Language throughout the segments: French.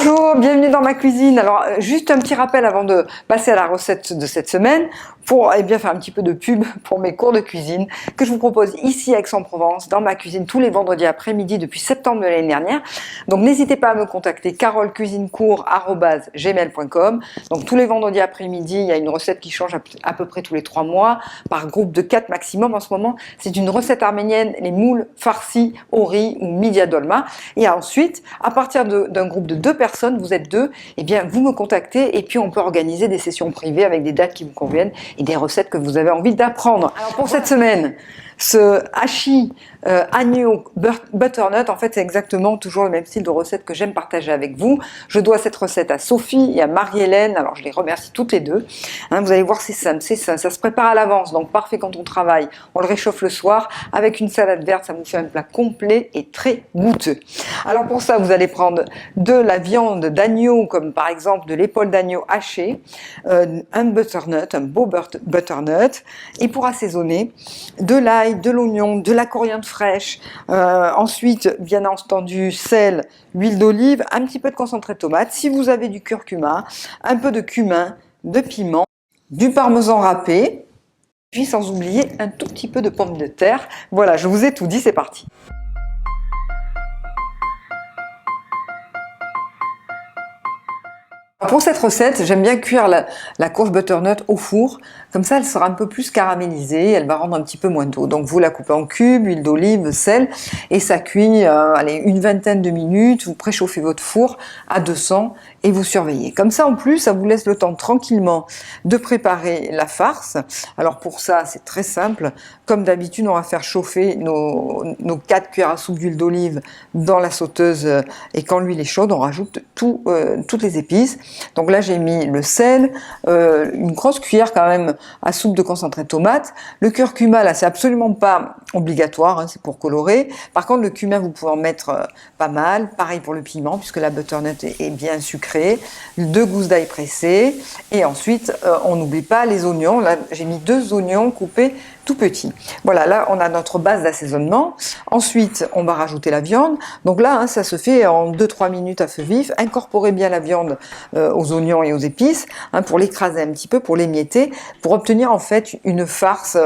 Bonjour, bienvenue dans ma cuisine. Alors, juste un petit rappel avant de passer à la recette de cette semaine pour faire un petit peu de pub pour mes cours de cuisine que je vous propose ici à Aix-en-Provence, dans ma cuisine, tous les vendredis après-midi depuis septembre de l'année dernière. Donc, n'hésitez pas à me contacter, carolecuisinecours@gmail.com. Donc, tous les vendredis après-midi, il y a une recette qui change à peu près tous les 3 mois, par groupe de 4 maximum en ce moment. C'est une recette arménienne, les moules farcis au riz ou midya dolma. Et ensuite, à partir d'un groupe de 2 personnes, vous êtes 2, vous me contactez et puis on peut organiser des sessions privées avec des dates qui vous conviennent et des recettes que vous avez envie d'apprendre. Alors pour cette semaine, ce hachis agneau butternut, en fait c'est exactement toujours le même style de recette que j'aime partager avec vous. Je dois cette recette à Sophie et à Marie-Hélène, alors je les remercie toutes les deux. Vous allez voir, c'est simple, ça se prépare à l'avance, donc parfait quand on travaille. On le réchauffe le soir avec une salade verte, ça vous fait un plat complet et très goûteux. Alors pour ça, vous allez prendre de la viande d'agneau, comme par exemple de l'épaule d'agneau hachée, un butternut, un beau butternut, et pour assaisonner, de l'ail, de l'oignon, de la coriandre fraîche, ensuite bien entendu sel, huile d'olive, un petit peu de concentré de tomate, si vous avez du curcuma, un peu de cumin, de piment, du parmesan râpé, puis sans oublier un tout petit peu de pommes de terre. Voilà, je vous ai tout dit, c'est parti. Pour cette recette, j'aime bien cuire la courge butternut au four, comme ça elle sera un peu plus caramélisée, elle va rendre un petit peu moins d'eau. Donc vous la coupez en cubes, huile d'olive, sel, et ça cuit une vingtaine de minutes, vous préchauffez votre four à 200 et vous surveillez. Comme ça en plus, ça vous laisse le temps tranquillement de préparer la farce. Alors pour ça, c'est très simple. Comme d'habitude, on va faire chauffer nos 4 cuillères à soupe d'huile d'olive dans la sauteuse et quand l'huile est chaude, on rajoute toutes les épices. Donc là, j'ai mis le sel, une grosse cuillère quand même à soupe de concentré de tomate. Le curcuma, là, c'est absolument pas obligatoire, c'est pour colorer. Par contre, le cumin, vous pouvez en mettre pas mal. Pareil pour le piment, puisque la butternut est bien sucrée. 2 gousses d'ail pressées. Et ensuite, on n'oublie pas les oignons. Là, j'ai mis 2 oignons coupés tout petits. Voilà, là, on a notre base d'assaisonnement. Ensuite, on va rajouter la viande. Donc là, ça se fait en 2-3 minutes à feu vif. Incorporez bien la viande aux oignons et aux épices, pour l'écraser un petit peu, pour l'émietter, pour obtenir en fait une farce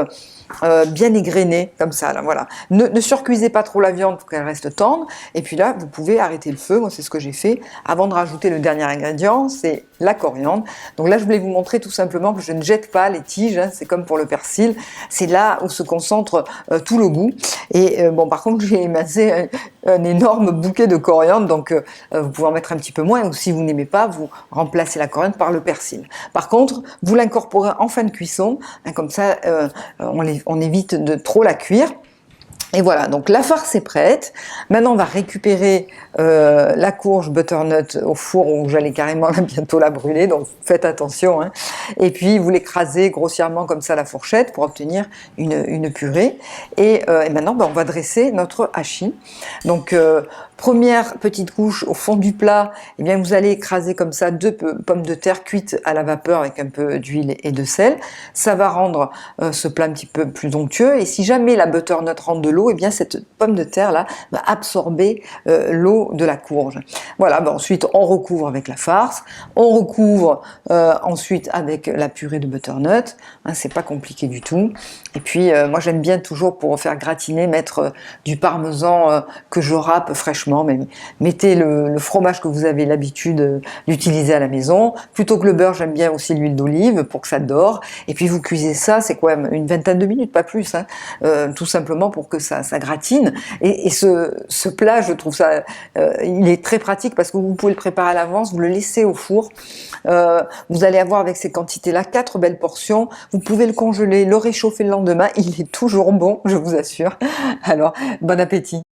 bien égrenée, comme ça, là, voilà. Ne surcuisez pas trop la viande pour qu'elle reste tendre, et puis là, vous pouvez arrêter le feu, moi c'est ce que j'ai fait, avant de rajouter le dernier ingrédient, c'est la coriandre. Donc là, je voulais vous montrer tout simplement que je ne jette pas les tiges, c'est comme pour le persil, c'est là où se concentre tout le goût, et par contre, j'ai émincé un énorme bouquet de coriandre, donc vous pouvez en mettre un petit peu moins, ou si vous n'aimez pas, vous remplacez la coriandre par le persil. Par contre, vous l'incorporez en fin de cuisson, comme ça, on évite de trop la cuire. Et voilà, donc la farce est prête. Maintenant, on va récupérer la courge butternut au four où j'allais carrément bientôt la brûler, donc faites attention. Et puis, vous l'écrasez grossièrement comme ça à la fourchette pour obtenir une purée. Et maintenant, on va dresser notre hachis. Donc, première petite couche au fond du plat, vous allez écraser comme ça 2 pommes de terre cuites à la vapeur avec un peu d'huile et de sel. Ça va rendre ce plat un petit peu plus onctueux. Et si jamais la butternut rentre de l'eau, cette pomme de terre là va absorber l'eau de la courge. Voilà, ensuite on recouvre avec la farce, on recouvre ensuite avec la purée de butternut, c'est pas compliqué du tout. Et puis moi j'aime bien toujours pour faire gratiner mettre du parmesan que je râpe fraîchement, mais mettez le fromage que vous avez l'habitude d'utiliser à la maison. Plutôt que le beurre, j'aime bien aussi l'huile d'olive pour que ça dore. Et puis vous cuisez ça, c'est quoi, une vingtaine de minutes, pas plus, tout simplement pour que ça gratine. Et ce plat, je trouve ça, il est très pratique parce que vous pouvez le préparer à l'avance, vous le laissez au four. Vous allez avoir avec ces quantités-là 4 belles portions. Vous pouvez le congeler, le réchauffer le lendemain. Il est toujours bon, je vous assure. Alors, bon appétit.